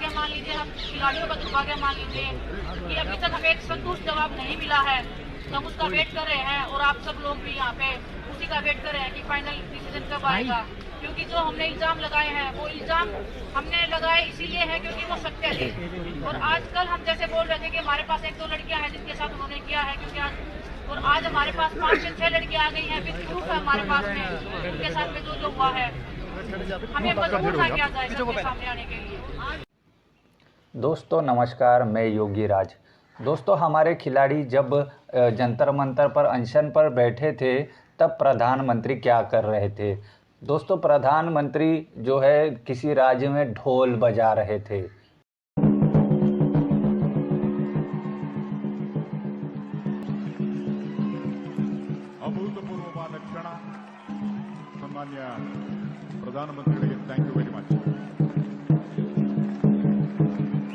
दुर्भाग्य मान लीजिए, हम खिलाड़ियों का दुर्भाग्य मान लीजिए कि अभी तक हमें एक संतुष्ट जवाब नहीं मिला है। तो हम उसका वेट कर रहे हैं और आप सब लोग भी यहाँ पे उसी का वेट कर रहे हैं कि फाइनल डिसीजन कब आएगा। क्योंकि जो हमने इल्ज़ाम लगाए हैं वो इल्ज़ाम हमने लगाए इसीलिए है क्योंकि वो सत्य थे। और आजकल हम जैसे बोल रहे थे कि हमारे पास 1-2 लड़कियां हैं जिनके साथ उन्होंने किया है, क्योंकि आज हमारे पास 5 से 6 लड़कियां आ गई हैं विद प्रूफ है हमारे पास में, उनके साथ में जो हुआ है। हमें मजबूर था किया जाए सबके सामने आने के लिए। दोस्तों नमस्कार, मैं योगी राज। दोस्तों हमारे खिलाड़ी जब जंतर मंतर पर अनशन पर बैठे थे तब प्रधानमंत्री क्या कर रहे थे। दोस्तों प्रधानमंत्री जो है किसी राज्य में ढोल बजा रहे थे। ಅಭೂತಪೂರ್ವವಾದ ಕ್ಷಣ. ಸನ್ಮಾನ್ಯ ಪ್ರಧಾನಮಂತ್ರಿಗಳಿಗೆ ಥ್ಯಾಂಕ್ ಯು ವೆರಿ ಮಚ್.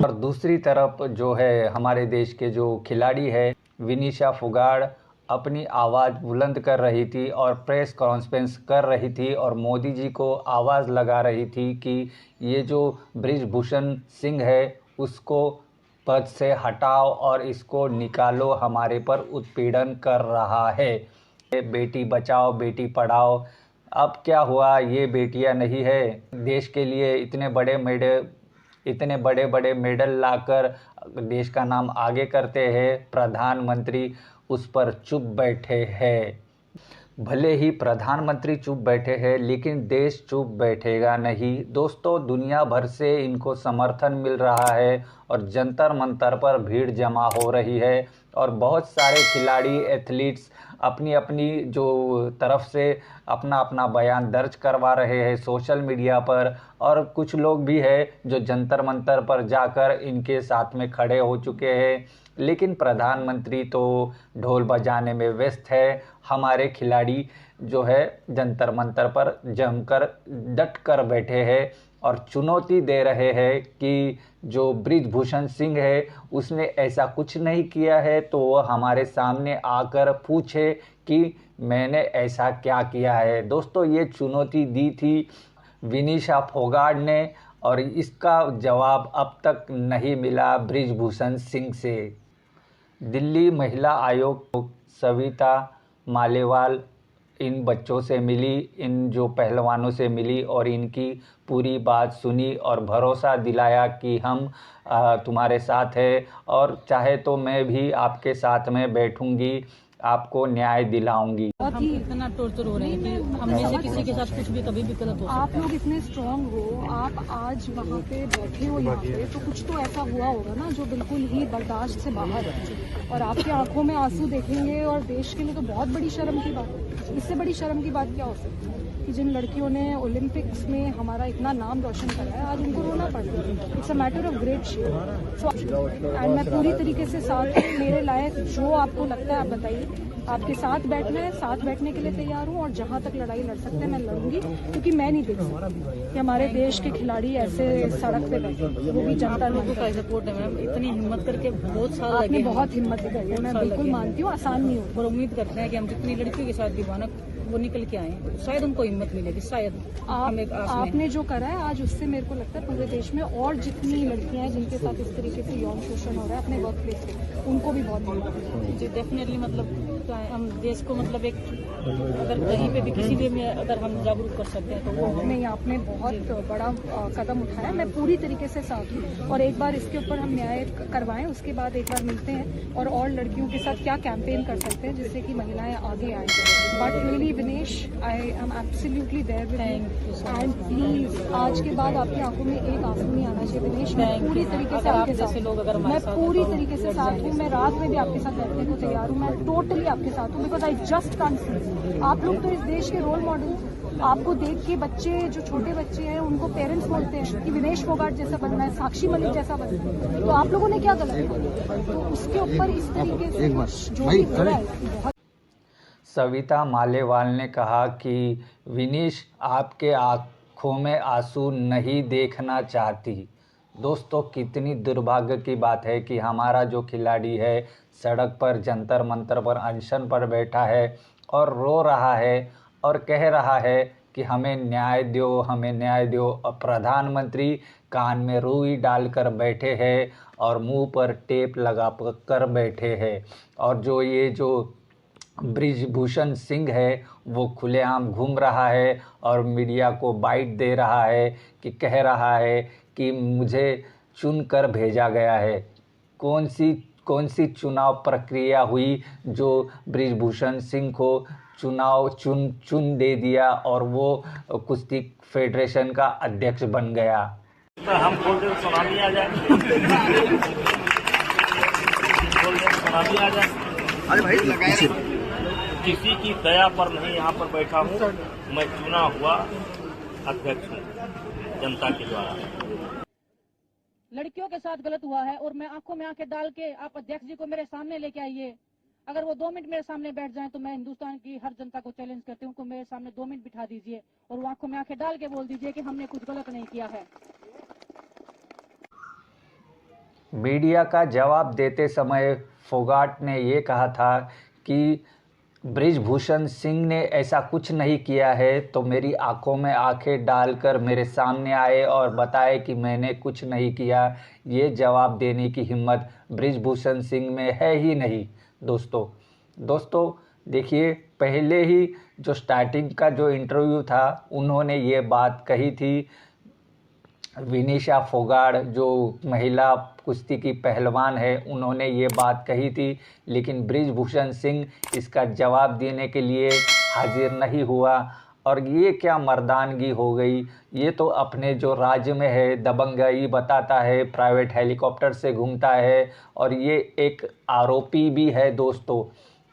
और दूसरी तरफ जो है हमारे देश के जो खिलाड़ी है विनिशा फोगाट अपनी आवाज़ बुलंद कर रही थी और प्रेस कॉन्फ्रेंस कर रही थी और मोदी जी को आवाज़ लगा रही थी कि ये जो बृजभूषण सिंह है उसको पद से हटाओ और इसको निकालो, हमारे पर उत्पीड़न कर रहा है। बेटी बचाओ बेटी पढ़ाओ। अब क्या हुआ, ये बेटियां नहीं है। देश के लिए इतने बड़े बड़े मेडल लाकर देश का नाम आगे करते हैं, प्रधानमंत्री उस पर चुप बैठे हैं। भले ही प्रधानमंत्री चुप बैठे हैं लेकिन देश चुप बैठेगा नहीं। दोस्तों दुनिया भर से इनको समर्थन मिल रहा है और जंतर मंतर पर भीड़ जमा हो रही है और बहुत सारे खिलाड़ी एथलीट्स अपनी अपनी जो तरफ से अपना अपना बयान दर्ज करवा रहे हैं सोशल मीडिया पर। और कुछ लोग भी हैं जो जंतर मंतर पर जाकर इनके साथ में खड़े हो चुके हैं, लेकिन प्रधानमंत्री तो ढोल बजाने में व्यस्त है। हमारे खिलाड़ी जो है जंतर मंतर पर जमकर डट कर बैठे हैं और चुनौती दे रहे हैं कि जो बृजभूषण सिंह है उसने ऐसा कुछ नहीं किया है, तो वो हमारे सामने आकर पूछे कि मैंने ऐसा क्या किया है। दोस्तों ये चुनौती दी थी विनिशा फोगाट ने और इसका जवाब अब तक नहीं मिला बृजभूषण सिंह से। दिल्ली महिला आयोग सविता मालेवाल इन बच्चों से मिली, इन जो पहलवानों से मिली और इनकी पूरी बात सुनी और भरोसा दिलाया कि हम तुम्हारे साथ हैं और चाहे तो मैं भी आपके साथ में बैठूंगी, आपको न्याय दिलाऊंगी। बहुत ही इतना टॉर्चर हो रहे हैं कि हम में से किसी के साथ कुछ भी कभी भी गलत हो सकता है। आप लोग इतने स्ट्रांग हो, आप आज वहाँ पे बैठे हो यहाँ पे, तो कुछ तो ऐसा हुआ होगा ना जो बिल्कुल ही बर्दाश्त से बाहर है और आपकी आंखों में आंसू देखेंगे और देश के लिए तो बहुत बड़ी शर्म की बात है। इससे बड़ी शर्म की बात क्या हो सकती है कि जिन लड़कियों ने ओलंपिक्स में हमारा इतना नाम रोशन करा है आज उनको रोना पड़ रहा है। It's a matter of great share and मैं पूरी तरीके से साथ मेरे लायक जो आपको लगता है आप बताइए। आपके साथ बैठना है, साथ बैठने के लिए तैयार हूँ और जहाँ तक लड़ाई लड़ सकते हैं मैं लड़ूंगी, क्योंकि मैं नहीं देख सकती कि हमारे देश के खिलाड़ी ऐसे सड़क पे बैठे, वो भी जनता लोगों का सपोर्ट है। मैम इतनी हिम्मत करके बहुत साल आपने बहुत हिम्मत दिखाई है, मैं बिल्कुल मानती हूँ आसान नहीं हो। और उम्मीद करते हैं कि हम जितनी लड़कियों के साथ दीवाना वो निकल के आए, शायद उनको हिम्मत मिलेगी। शायद आपने जो करा है आज उससे मेरे को लगता है पूरे देश में और जितनी लड़कियां हैं जिनके साथ इस तरीके से यौन शोषण हो रहा है अपने वर्क प्लेस पे, उनको भी बहुत हिम्मत मिलेगी। जी डेफिनेटली, मतलब हम देश को मतलब एक अगर कहीं पे भी किसी भी में अगर हम जागरूक कर सकते हैं तो वो नहीं। आपने बहुत बड़ा कदम उठाया है, मैं पूरी तरीके से साथ हूँ और एक बार इसके ऊपर हम न्याय करवाएं, उसके बाद एक बार मिलते हैं और लड़कियों के साथ क्या कैंपेन कर सकते हैं जिससे कि महिलाएं आगे आए। But really Vinesh, I am absolutely there with you and please आज के बाद आपकी आंखों में एक आंसू नहीं आना चाहिए विनेश। मैं पूरी तरीके से आपके साथ, मैं पूरी तरीके से साथ हूँ, मैं रात में भी आपके साथ बैठने को तैयार हूँ, मैं टोटली आपके साथ हूँ because I just can't see. आप लोग तो इस देश के रोल मॉडल, आपको देख के बच्चे जो छोटे बच्चे हैं उनको पेरेंट्स बोलते हैं कि विनेश फोगाट जैसा बनना है, साक्षी मलिक जैसा बनना है, तो आप लोगों ने क्या गलत किया? तो उसके ऊपर इस तरीके से जो भी हो रहा है बहुत। सविता मालेवाल ने कहा कि विनीश आपके आँखों में आंसू नहीं देखना चाहती। दोस्तों कितनी दुर्भाग्य की बात है कि हमारा जो खिलाड़ी है सड़क पर जंतर मंतर पर अनशन पर बैठा है और रो रहा है और कह रहा है कि हमें न्याय दो, हमें न्याय दो। और प्रधानमंत्री कान में रुई डालकर बैठे हैं और मुंह पर टेप लगा कर बैठे हैं। और जो बृजभूषण सिंह है वो खुलेआम घूम रहा है और मीडिया को बाइट दे रहा है कि कह रहा है कि मुझे चुनकर भेजा गया है। कौन सी चुनाव प्रक्रिया हुई जो बृजभूषण सिंह को चुन दे दिया और वो कुश्ती फेडरेशन का अध्यक्ष बन गया। तो हम बोल रहे सुनामी आ जाए, सुनामी आ जाए। अरे भाई किसी की दया पर नहीं यहाँ पर बैठा हूँ, मैं चुना हुआ अध्यक्ष हूँ जनता के द्वारा। लड़कियों के साथ गलत हुआ है और मैं आंखों में आंखें डाल के आप अध्यक्ष जी को मेरे सामने लेके आइए। अगर वो 2 मिनट मेरे सामने बैठ जाएं तो मैं हिंदुस्तान की हर जनता को चैलेंज करती हूँ, उनको मेरे सामने 2 मिनट बिठा दीजिए और वो आंखों में आंखें डाल के बोल दीजिए कि हमने कुछ गलत नहीं किया है। मीडिया का जवाब देते समय फोगाट ने ये कहा था कि बृजभूषण सिंह ने ऐसा कुछ नहीं किया है, तो मेरी आंखों में आंखें डालकर मेरे सामने आए और बताए कि मैंने कुछ नहीं किया। ये जवाब देने की हिम्मत बृजभूषण सिंह में है ही नहीं। दोस्तों देखिए, पहले ही जो स्टार्टिंग का जो इंटरव्यू था उन्होंने ये बात कही थी। विनीशा फोगाट जो महिला कुश्ती की पहलवान है उन्होंने ये बात कही थी, लेकिन बृजभूषण सिंह इसका जवाब देने के लिए हाजिर नहीं हुआ। और ये क्या मर्दानगी हो गई, ये तो अपने जो राज्य में है दबंगई बताता है, प्राइवेट हेलीकॉप्टर से घूमता है और ये एक आरोपी भी है दोस्तों।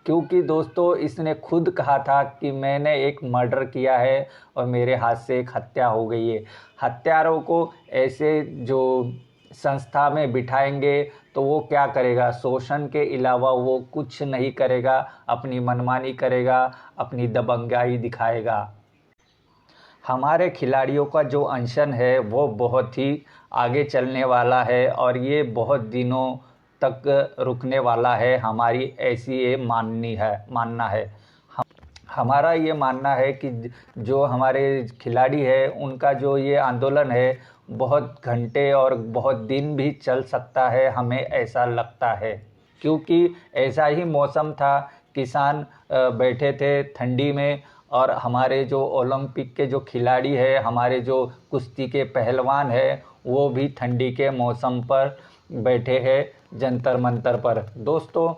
क्योंकि दोस्तों इसने खुद कहा था कि मैंने एक मर्डर किया है और मेरे हाथ से एक हत्या हो गई है। हत्यारों को ऐसे जो संस्था में बिठाएंगे तो वो क्या करेगा, शोषण के अलावा वो कुछ नहीं करेगा, अपनी मनमानी करेगा, अपनी दबंगाई दिखाएगा। हमारे खिलाड़ियों का जो अनशन है वो बहुत ही आगे चलने वाला है और ये बहुत दिनों तक रुकने वाला है, हमारी ऐसी ये मानना है। हमारा ये मानना है कि जो हमारे खिलाड़ी है उनका जो ये आंदोलन है बहुत घंटे और बहुत दिन भी चल सकता है, हमें ऐसा लगता है। क्योंकि ऐसा ही मौसम था, किसान बैठे थे ठंडी में और हमारे जो ओलंपिक के जो खिलाड़ी है, हमारे जो कुश्ती के पहलवान है वो भी ठंडी के मौसम पर बैठे हैं जंतर मंतर पर। दोस्तों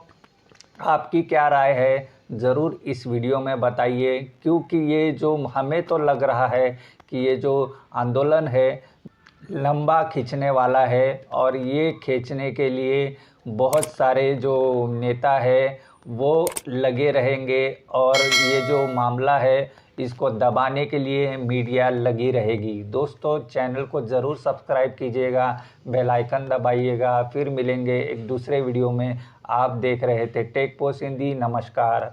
आपकी क्या राय है ज़रूर इस वीडियो में बताइए, क्योंकि ये जो हमें तो लग रहा है कि ये जो आंदोलन है लंबा खींचने वाला है और ये खींचने के लिए बहुत सारे जो नेता है वो लगे रहेंगे और ये जो मामला है इसको दबाने के लिए मीडिया लगी रहेगी। दोस्तों चैनल को ज़रूर सब्सक्राइब कीजिएगा, बेल आइकन दबाइएगा। फिर मिलेंगे एक दूसरे वीडियो में। आप देख रहे थे टेक पोस्ट हिंदी। नमस्कार।